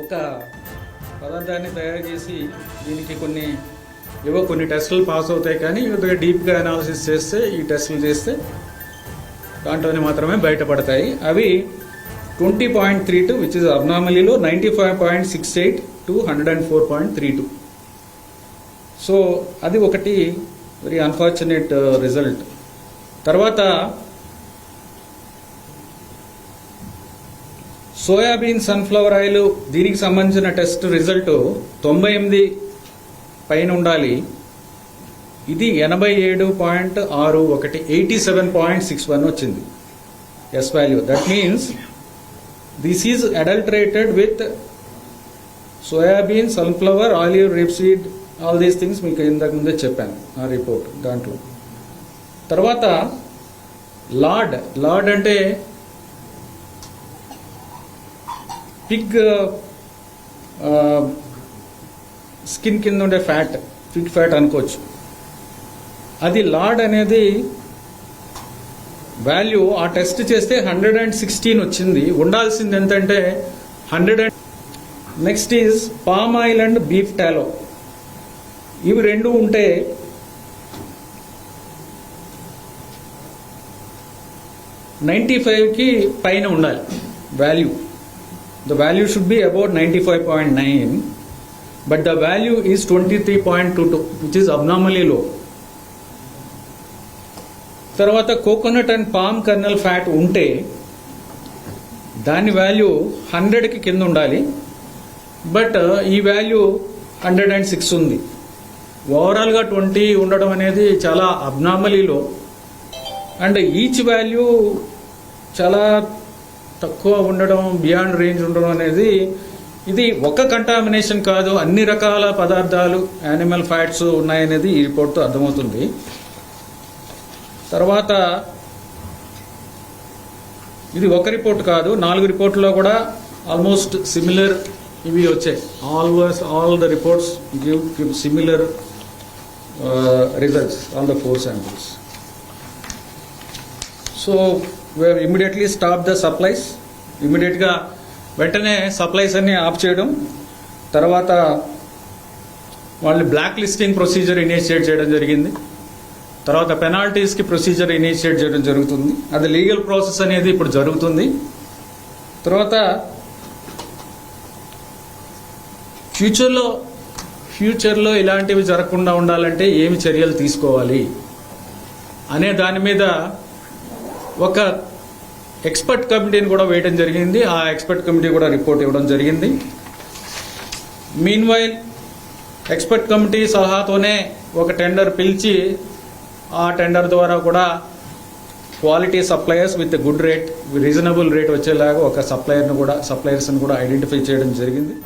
ఒక పదార్థాన్ని తయారు చేసి దీనికి కొన్ని టెస్టులు పాస్ అవుతాయి, కానీ కొద్దిగా డీప్గా అనాలిసిస్ చేస్తే, ఈ టెస్టులు చేస్తే దాంట్లోనే మాత్రమే బయటపడతాయి. అవి 20.32 విచ్ ఇస్ అబ్నార్మలీలో 95.68 to 104.32. సో అది ఒకటి వెరీ అన్ఫార్చునేట్ రిజల్ట్. తర్వాత సోయాబీన్ సన్ఫ్లవర్ ఆయిల్, దీనికి సంబంధించిన టెస్ట్ రిజల్ట్ 98 పైన ఉండాలి. ఇది 87.61 87.61 వచ్చింది S value. That means this is adulterated with soybean, sunflower, olive, rapeseed, all these things మీకు ఇంతకు ముందే చెప్పాను ఆ రిపోర్ట్ దాంట్లో. తర్వాత లార్డ్ అంటే పిగ్ స్కిన్ కింద ఉండే ఫ్యాట్, పిగ్ ఫ్యాట్ అనుకోవచ్చు. అది లార్డ్ అనేది వాల్యూ ఆ టెస్ట్ చేస్తే 116 వచ్చింది. ఉండాల్సింది ఎంతంటే 100. Next is palm oil and beef టాలో. ఇవి రెండు ఉంటే 95కి పైన ఉండాలి value. The value should be about 95.9, but the value is 23.22, which is abnormally low. తర్వాత coconut and palm colonel fat ఉంటే దాని వాల్యూ 100కి కింద ఉండాలి, బట్ ఈ వాల్యూ 106 ఉంది. ఓవరాల్గా 20 ఉండడం అనేది చాలా అబ్నార్మలీ లో, అండ్ ఈచ్ వాల్యూ చాలా తక్కువ ఉండడం, బియాండ్ రేంజ్ ఉండడం అనేది ఇది ఒక కంటామినేషన్ కాదు, అన్ని రకాల పదార్థాలు, యానిమల్ ఫ్యాట్స్ ఉన్నాయనేది ఈ రిపోర్ట్తో అర్థమవుతుంది. తర్వాత ఇది ఒక రిపోర్ట్ కాదు, 4 రిపోర్ట్లో కూడా ఆల్మోస్ట్ సిమిలర్ ఇవి వచ్చాయి. All the reports give similar results on the 4 samples. So we have immediately stopped the supplies. ఇమ్మీడియట్గా వెంటనే సప్లైస్ అన్ని ఆఫ్ చేయడం. తర్వాత వాళ్ళు బ్లాక్ లిస్టింగ్ ప్రొసీజర్ ఇనిషియేట్ చేయడం జరిగింది. తర్వాత పెనాల్టీస్కి ప్రొసీజర్ ఇనిషియేట్ చేయడం జరుగుతుంది. అది లీగల్ ప్రాసెస్ అనేది ఇప్పుడు జరుగుతుంది. తర్వాత ఫ్యూచర్లో ఇలాంటివి జరగకుండా ఉండాలంటే ఏమి చర్యలు తీసుకోవాలి అనే దాని మీద ఒక ఎక్స్పర్ట్ కమిటీని కూడా వేయడం జరిగింది. ఆ ఎక్స్పర్ట్ కమిటీ కూడా రిపోర్ట్ ఇవ్వడం జరిగింది. మీన్వైల్ ఎక్స్పర్ట్ కమిటీ సలహాతోనే ఒక టెండర్ పిలిచి ఆ టెండర్ ద్వారా కూడా quality suppliers with good rate, reasonable rate వచ్చేలాగా ఒక సప్లయర్స్ని కూడా ఐడెంటిఫై చేయడం జరిగింది.